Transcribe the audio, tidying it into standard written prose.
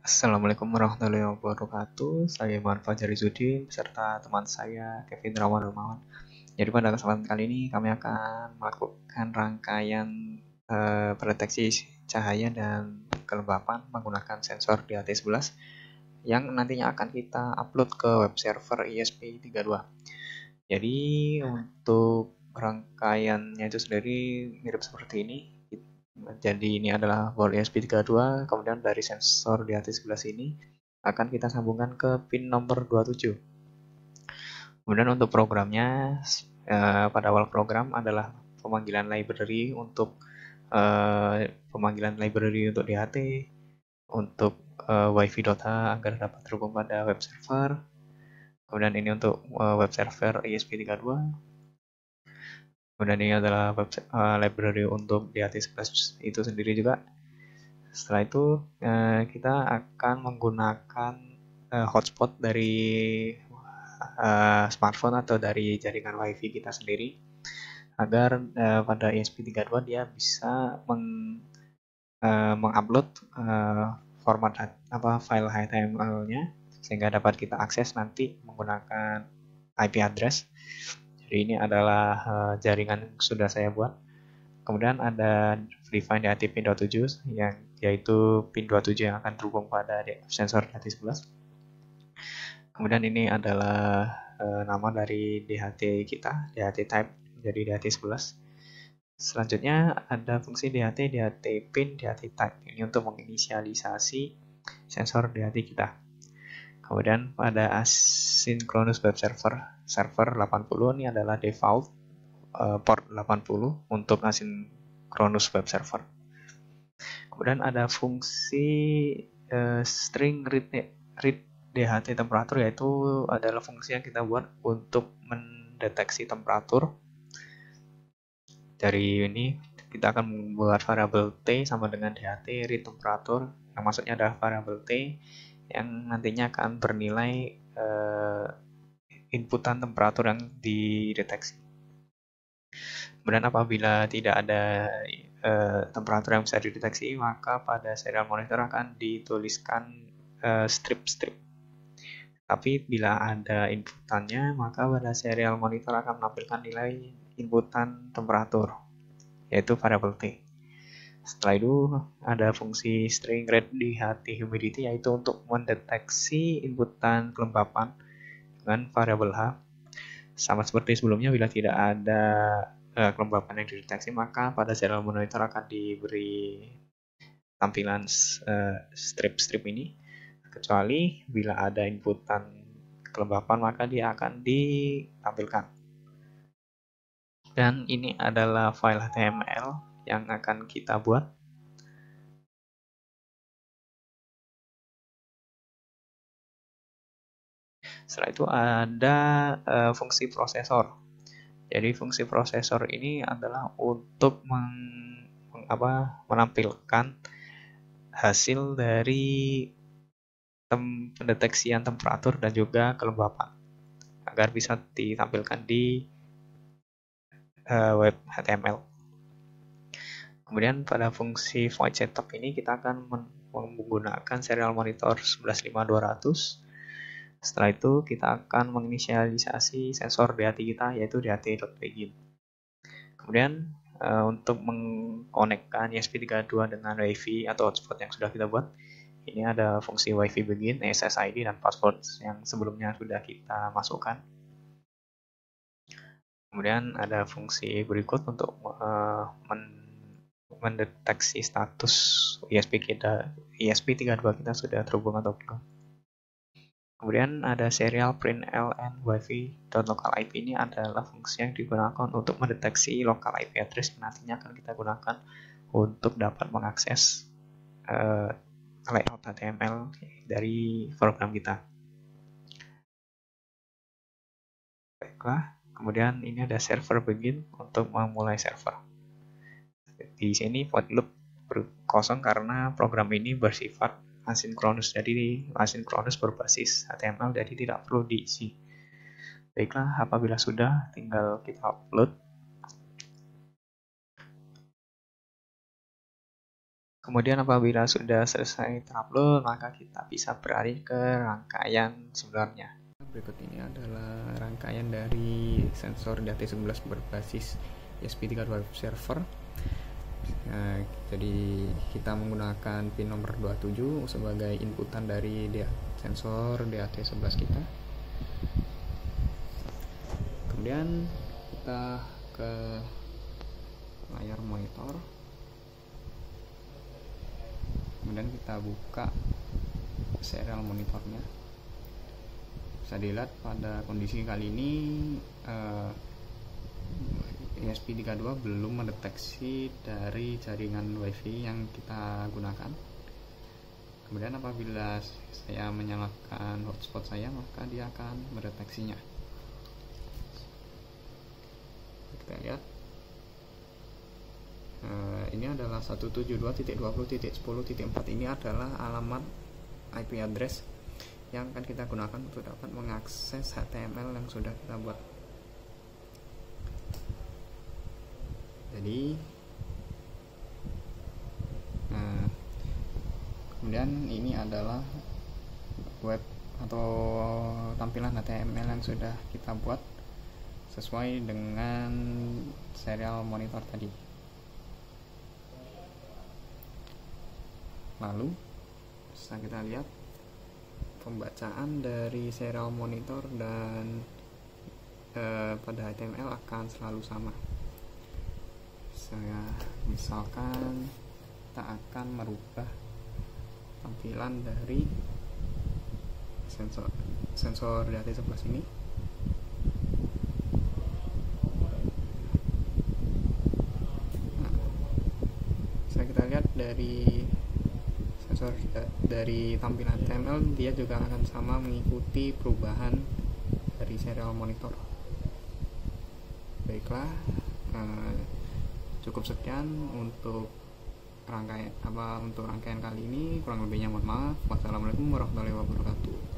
Assalamualaikum warahmatullahi wabarakatuh. Saya Iman Fajari Zudin beserta teman saya Kevin Ramadhan. Jadi pada kesempatan kali ini kami akan melakukan rangkaian pendeteksi cahaya dan kelembapan menggunakan sensor DHT11 yang nantinya akan kita upload ke web server ESP32. Jadi untuk rangkaiannya itu sendiri mirip seperti ini. Jadi ini adalah board ESP32, kemudian dari sensor di atas sebelah sini akan kita sambungkan ke pin nomor 27. Kemudian untuk programnya, pada awal program adalah pemanggilan library untuk DHT, untuk wifi.h agar dapat terhubung pada web server. Kemudian ini untuk web server ESP32. Kemudian ini adalah library untuk DHT11 itu sendiri juga. Setelah itu kita akan menggunakan hotspot dari smartphone atau dari jaringan WiFi kita sendiri agar pada ESP32 dia bisa mengupload format file HTML-nya sehingga dapat kita akses nanti menggunakan IP address. Jadi ini adalah jaringan yang sudah saya buat. Kemudian ada define DHT pin 27 yang yaitu pin 27 yang akan terhubung pada sensor DHT11. Kemudian ini adalah nama dari DHT kita, DHT type jadi DHT11. Selanjutnya ada fungsi DHT pin, DHT type. Ini untuk menginisialisasi sensor DHT kita. Kemudian pada asynchronous web server 80 ini adalah default port 80 untuk asynchronous web server. Kemudian ada fungsi string read DHT temperatur, yaitu adalah fungsi yang kita buat untuk mendeteksi temperatur. Dari ini kita akan membuat variabel T sama dengan DHT read temperatur, yang maksudnya adalah variabel T yang nantinya akan bernilai inputan temperatur yang dideteksi. Kemudian apabila tidak ada temperatur yang bisa dideteksi, maka pada serial monitor akan dituliskan strip-strip. Tapi bila ada inputannya, maka pada serial monitor akan menampilkan nilai inputan temperatur, yaitu variabel T. Setelah itu ada fungsi string read DHT humidity, yaitu untuk mendeteksi inputan kelembapan dengan variabel H. Sama seperti sebelumnya, bila tidak ada kelembapan yang dideteksi, maka pada serial monitor akan diberi tampilan strip-strip ini, kecuali bila ada inputan kelembapan maka dia akan ditampilkan. Dan ini adalah file HTML yang akan kita buat. Setelah itu ada fungsi prosesor. Jadi fungsi prosesor ini adalah untuk menampilkan hasil dari pendeteksian temperatur dan juga kelembapan agar bisa ditampilkan di web HTML. Kemudian pada fungsi void setup ini kita akan menggunakan serial monitor 115200. Setelah itu kita akan menginisialisasi sensor DHT kita, yaitu DHT.begin. Kemudian untuk mengkonekkan ESP32 dengan WiFi atau hotspot yang sudah kita buat, ini ada fungsi WiFi begin, SSID, dan password yang sebelumnya sudah kita masukkan. Kemudian ada fungsi berikut untuk mendeteksi status ESP32 kita sudah terhubung atau belum. Kemudian ada serial print ln wifi.local IP. Ini adalah fungsi yang digunakan untuk mendeteksi local IP address yang nantinya akan kita gunakan untuk dapat mengakses layout HTML dari program kita. Baiklah, kemudian ini ada server begin untuk memulai server. Di sini void loop kosong karena program ini bersifat asinkronus, jadi asinkronus berbasis HTML, jadi tidak perlu diisi. Baiklah, apabila sudah, tinggal kita upload. Kemudian apabila sudah selesai terupload, maka kita bisa beralih ke rangkaian sebenarnya. Berikut ini adalah rangkaian dari sensor DAT11 berbasis ESP32 web server. Jadi kita menggunakan pin nomor 27 sebagai inputan dari sensor DAT11 kita. Kemudian kita ke layar monitor. Kemudian kita buka serial monitornya. Bisa dilihat pada kondisi kali ini ESP32 belum mendeteksi dari jaringan WiFi yang kita gunakan. Kemudian apabila saya menyalakan hotspot saya, maka dia akan mendeteksinya. Kita lihat, ini adalah 172.20.10.4. ini adalah alamat IP address yang akan kita gunakan untuk dapat mengakses HTML yang sudah kita buat. Jadi kemudian ini adalah web atau tampilan HTML yang sudah kita buat sesuai dengan serial monitor tadi. Lalu bisa kita lihat pembacaan dari serial monitor dan pada HTML akan selalu sama. Misalkan kita akan merubah tampilan dari sensor DAT11 ini. Bisa kita lihat dari dari tampilan HTML, dia juga akan sama mengikuti perubahan dari serial monitor. Baiklah, cukup sekian untuk rangkaian kali ini. Kurang lebihnya mohon maaf. Wassalamualaikum warahmatullahi wabarakatuh.